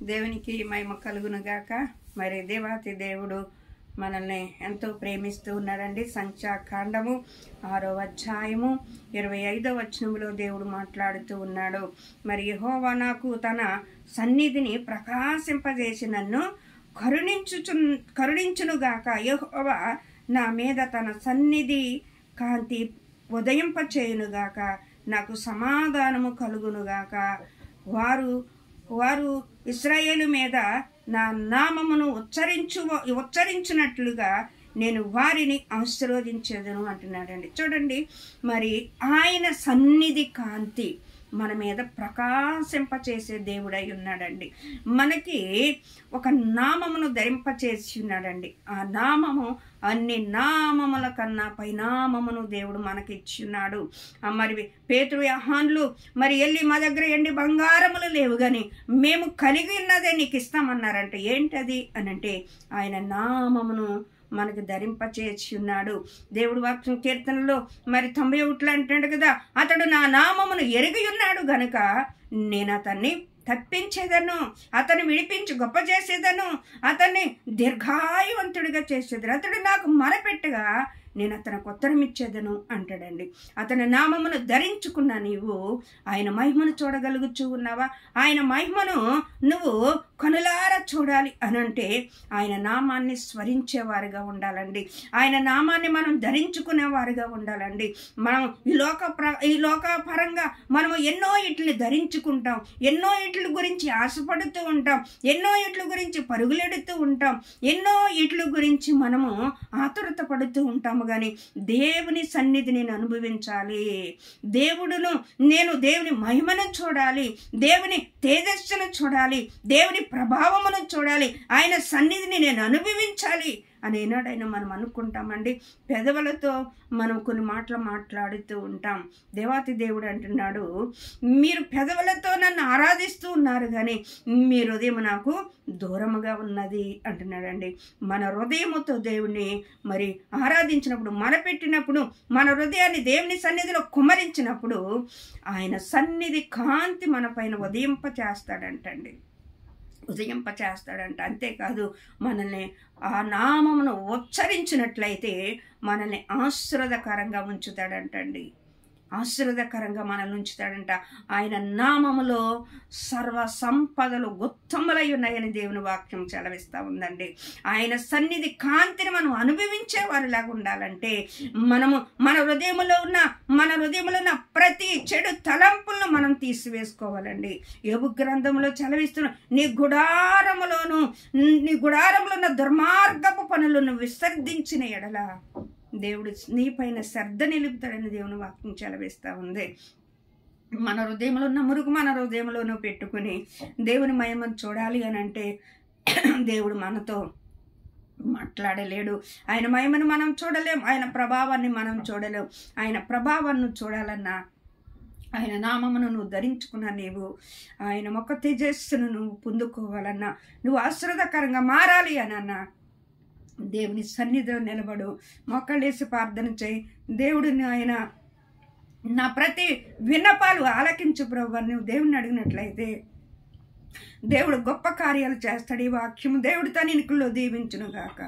దేవునికి మహిమ కలుగునుగాక. మరి దేవాతి దేవుడు మనల్ని ఎంతో ప్రేమిస్తూ ఉన్నాడండి. సంఖ్యాకాండము 6వ అధ్యాయము 25వ వచనములో దేవుడు మాట్లాడుతూ ఉన్నాడు. మరి యెహోవా నాకు తన సన్నిధిని ప్రకాశింపజేసి నన్ను కరుణించునుగాక. యెహోవా నా మీద తన సన్నిధి కాంతి ఉదయింపచేయునుగాక. నాకు సమాధానము కలుగునుగాక. వారు ఇశ్రాయేలు మీద నా నామమును ఉచ్చరించినట్లుగా నేను వారిని ఆశీర్వదించేదను అంటున్నాడండి. చూడండి, మరి ఆయన సన్నిధి కాంతి మన మీద ప్రకాశింపచేసే దేవుడై ఉన్నాడండి. మనకి ఒక నామమును ధరింపచేసి ఉన్నాడండి. ఆ నామము అన్ని నామముల కన్నా పైనామమును దేవుడు మనకి ఇచ్చి ఉన్నాడు. మరి పేతురు యోహానులు మరి వెళ్ళి మా దగ్గర ఎండి బంగారములు లేవు కానీ మేము కలిగి ఉన్నదే నీకు ఇస్తామన్నారంటే ఏంటది అని అంటే ఆయన నామమును మనకు ధరింపచేసి ఉన్నాడు. దేవుడు వాక్యం కీర్తనలో మరి 91 అంటాడు కదా, అతడు నా నామమును ఎరిగి ఉన్నాడు గనుక నేను అతన్ని తప్పించేదను, అతన్ని విడిపించి గొప్ప చేసేదను, అతన్ని దీర్ఘాయువంతుడిగా చేసేదను, అతడు నాకు మొరపెట్టగా నేను అతనికి ఉత్తరం ఇచ్చేదను అంటాడండి. అతని నామమును ధరించుకున్న నీవు ఆయన మహిమను చూడగలుగుచూ ఉన్నావా? ఆయన మహిమను నువ్వు కనులారా చూడాలి అనంటే ఆయన నామాన్ని స్మరించేవారుగా ఉండాలండి. ఆయన నామాన్ని మనం ధరించుకునేవారుగా ఉండాలండి. మనం ఈ లోకపరంగా మనము ఎన్నో ఇట్లని ధరించుకుంటాం, ఎన్నో ఇట్ల గురించి ఆశపడుతూ ఉంటాం, ఎన్నో ఇట్ల గురించి పరుగులెడుతూ ఉంటాం, ఎన్నో ఇట్ల గురించి మనము ఆతురత పడుతూ ఉంటాము. కానీ దేవుని సన్నిధి నేను అనుభవించాలి, నేను దేవుని మహిమను చూడాలి, దేవుని తేజస్సును చూడాలి, దేవుని ప్రభావమును చూడాలి, ఆయన సన్నిధిని నేను అనుభవించాలి అని ఏనాడైనా మనం అనుకుంటామండి. పెదవులతో మనం కొన్ని మాటలు మాట్లాడుతూ ఉంటాం. దేవాతి దేవుడు అంటున్నాడు, మీరు పెదవులతో నన్ను ఆరాధిస్తూ ఉన్నారు కానీ మీ హృదయం నాకు దూరముగా ఉన్నది అంటున్నాడండి. మన హృదయముతో దేవుణ్ణి మరి ఆరాధించినప్పుడు, మనపెట్టినప్పుడు, మన హృదయాన్ని దేవుని సన్నిధిలో కుమ్మరించినప్పుడు ఆయన సన్నిధి కాంతి మన పైన ఉదయింపచేస్తాడంటండి. అంతేకాదు మనల్ని ఆ నామమును ఉచ్చరించినట్లయితే మనల్ని ఆశీర్వాదకరంగా ఉంచుతాడంటండి. ఆశీర్వాదకరంగా మనల్ని ఉంచుతాడంట. ఆయన నామములో సర్వ సంపదలు గుత్తములై ఉన్నాయని దేవుని వాక్యం సెలవిస్తూ ఉందండి. ఆయన సన్నిధి కాంతిని మనం అనుభవించే వారిలాగా ఉండాలంటే మనము మన హృదయంలో ఉన్న ప్రతి చెడు తలంపులను మనం తీసివేసుకోవాలండి. యోబు గ్రంథంలో సెలవిస్తున్న నీ గుడారములో ఉన్న దుర్మార్గపు పనులను విసర్జించిన ఎడల దేవుడు నీ పైన శ్రద్ధ నిలుపుతాడని దేవుని వాక్యం సెలవిస్తూ ఉంది. మన హృదయంలో ఉన్న మురుగు మన హృదయంలోనూ పెట్టుకుని దేవుని మహిమను చూడాలి అని అంటే దేవుడు మనతో మాట్లాడలేడు. ఆయన మహిమను మనం చూడలేం, ఆయన ప్రభావాన్ని మనం చూడలేం. ఆయన ప్రభావాన్ని చూడాలన్నా, ఆయన నామమును నువ్వు ధరించుకున్నా, నీవు ఆయన మొక్క తేజస్సును నువ్వు పొందుకోవాలన్నా, నువ్వు ఆశీర్వాదకరంగా మారాలి అనన్నా దేవుని సన్నిధిలో నిలబడు, మొక్కలేసి ప్రార్థన చేయి. దేవుడిని ఆయన నా ప్రతి విన్నపాలు ఆలకించు ప్రభువా, నువ్వు దేవుడిని అడిగినట్లయితే దేవుడు గొప్ప కార్యాలు చేస్తాడు. ఈ వాక్యము దేవుడి తన ఇనుకుల్లో దీవించునుగాక.